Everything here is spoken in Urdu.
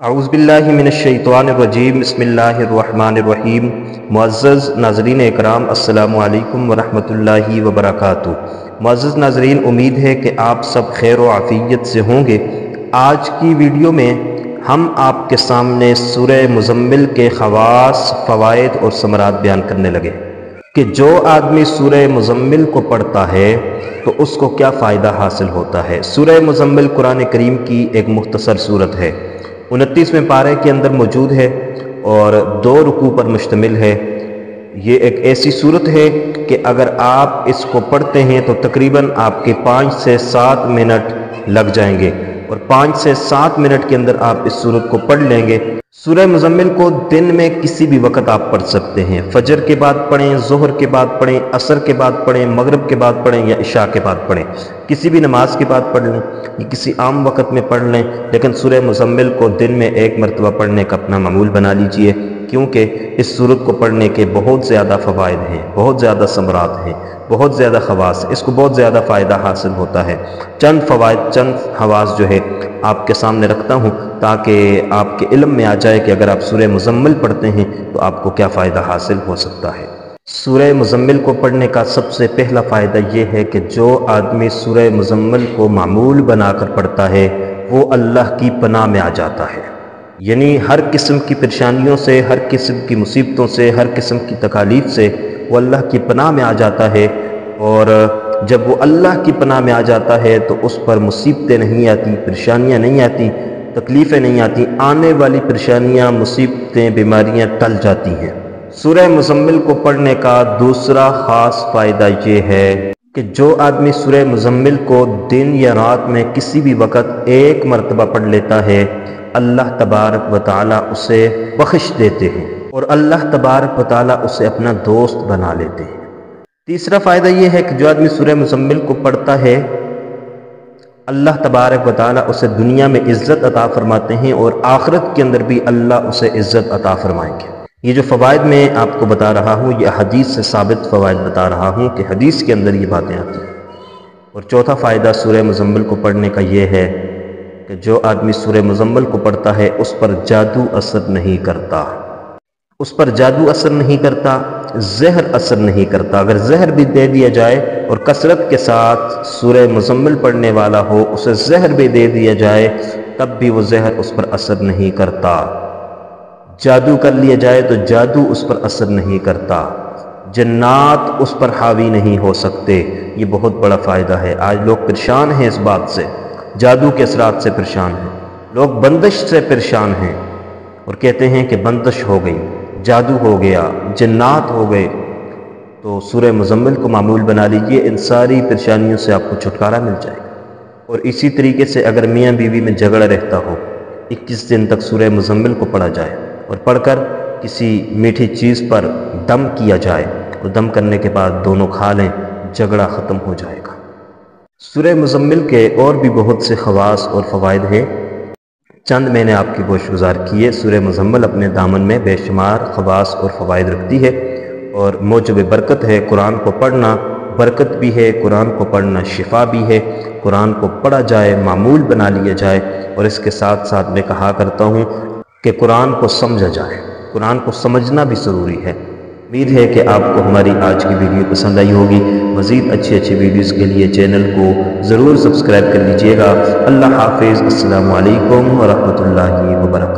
اعوذ باللہ من الشیطان الرجیم بسم اللہ الرحمن الرحیم۔ معزز ناظرین اکرام، السلام علیکم ورحمۃ اللہ وبرکاتہ۔ معزز ناظرین، امید ہے کہ آپ سب خیر و عافیت سے ہوں گے۔ آج کی ویڈیو میں ہم آپ کے سامنے سورہ مزمل کے خواص، فوائد اور ثمرات بیان کرنے لگے کہ جو آدمی سورہ مزمل کو پڑھتا ہے تو اس کو کیا فائدہ حاصل ہوتا ہے۔ سورہ مزمل قرآن کریم کی ایک مختصر سورت ہے، 29ویں پارے کے اندر موجود ہے اور 2 رکوع پر مشتمل ہے۔ یہ ایک ایسی صورت ہے کہ اگر آپ اس کو پڑھتے ہیں تو تقریباً آپ کے 5 سے 7 منٹ لگ جائیں گے، اور 5 سے 7 منٹ کے اندر آپ اس صورت کو پڑھ لیں گے۔ سورہ مزمل کو دن میں کسی بھی وقت آپ پڑھ سکتے ہیں، فجر کے بعد پڑھیں، ظہر کے بعد پڑھیں، عصر کے بعد پڑھیں، مغرب کے بعد پڑھیں یا عشاء کے بعد پڑھیں، کسی بھی نماز کے بعد پڑھ لیں یا کسی عام وقت میں پڑھ لیں، لیکن سورہ مزمل کو دن میں 1 مرتبہ پڑھنے کا اپنا معمول بنا لیجئے، کیونکہ اس سورت کو پڑھنے کے بہت زیادہ فوائد ہیں، بہت زیادہ ثمرات ہیں، بہت زیادہ خواص، اس کو بہت زیادہ فائدہ حاصل ہوتا ہے۔ چند فوائد، چند خواص جو ہے آپ کے سامنے رکھتا ہوں تاکہ آپ کے علم میں آ جائے کہ اگر آپ سورہ مزمل پڑھتے ہیں تو آپ کو کیا فائدہ حاصل ہو سکتا ہے۔ سورہ مزمل کو پڑھنے کا سب سے پہلا فائدہ یہ ہے کہ جو آدمی سورہ مزمل کو معمول بنا کر پڑھتا ہے وہ اللہ کی پناہ میں آ جاتا ہے، یعنی ہر قسم کی پریشانیوں سے، ہر قسم کی مصیبتوں سے، ہر قسم کی تکالیف سے وہ اللہ کی پناہ میں آ جاتا ہے، اور جب وہ اللہ کی پناہ میں آ جاتا ہے تو اس پر مصیبتیں نہیں آتی، پریشانیاں نہیں آتی، تکلیفیں نہیں آتی، آنے والی پریشانیاں، مصیبتیں، بیماریاں ٹل جاتی ہیں۔ سورہ مزمل کو پڑھنے کا دوسرا خاص فائدہ یہ ہے کہ جو آدمی سورہ مزمل کو دن یا رات میں کسی بھی وقت 1 مرتبہ پڑھ لیتا ہے، اللہ تبارک و تعالیٰ اسے بخش دیتے ہیں اور اللہ تبارک و تعالیٰ اسے اپنا دوست بنا لیتے ہیں۔ تیسرا فائدہ یہ ہے کہ جو آدمی سورہ مزمل کو پڑھتا ہے اللہ تبارک و تعالیٰ اسے دنیا میں عزت عطا فرماتے ہیں اور آخرت کے اندر بھی اللہ اسے عزت عطا فرمائیں گے۔ یہ جو فوائد میں آپ کو بتا رہا ہوں یہ حدیث سے ثابت فوائد بتا رہا ہوں کہ حدیث کے اندر یہ باتیں آتی ہیں۔ اور چوتھا فائدہ سورہ مزمل کو پڑھنے کا یہ ہے کہ جو آدمی سورہ مزمل کو پڑھتا ہے اس پر جادو اثر نہیں کرتا، اس پر جادو اثر نہیں کرتا، زہر اثر نہیں کرتا۔ اگر زہر بھی دے دیا جائے اور کثرت کے ساتھ سورہ مزمل پڑھنے والا ہو، اسے زہر بھی دے دیا جائے تب بھی وہ زہر اس پر اثر نہیں کرتا۔ جادو کر لیا جائے تو جادو اس پر اثر نہیں کرتا، جنات اس پر حاوی نہیں ہو سکتے۔ یہ بہت بڑا فائدہ ہے۔ آج لوگ پریشان ہیں اس بات سے، جادو کے اثرات سے پریشان ہیں، لوگ بندش سے پریشان ہیں اور کہتے ہیں کہ بندش ہو گئی، جادو ہو گیا، جنات ہو گئے۔ تو سورہ مزمل کو معمول بنا لیجئے، ان ساری پریشانیوں سے آپ کو چھٹکارا مل جائے گا۔ اور اسی طریقے سے اگر میاں بیوی میں جھگڑا رہتا ہو، 21 دن تک سورہ مزمل کو پڑھا جائے اور پڑھ کر کسی میٹھی چیز پر دم کیا جائے اور دم کرنے کے بعد دونوں کھا لیں، جھگڑا ختم ہو جائے گا۔ سورہ مزمل کے اور بھی بہت سے خواص اور فوائد ہیں، چند میں نے آپ کی گوش گزار کیے۔ سورہ مزمل اپنے دامن میں بے شمار خواص اور فوائد رکھتی ہے اور موجب برکت ہے۔ قرآن کو پڑھنا برکت بھی ہے، قرآن کو پڑھنا شفا بھی ہے۔ قرآن کو پڑھا جائے، معمول بنا لیا جائے، اور اس کے ساتھ ساتھ میں کہا کرتا ہوں کہ قرآن کو سمجھا جائے، قرآن کو سمجھنا بھی ضروری ہے۔ امید ہے کہ آپ کو ہماری آج کی ویڈیو پسند آئی ہوگی۔ مزید اچھی ویڈیوز کے لیے چینل کو ضرور سبسکرائب کر لیجئے گا۔ اللہ حافظ، السلام علیکم ورحمۃ اللہ وبرکاتہ۔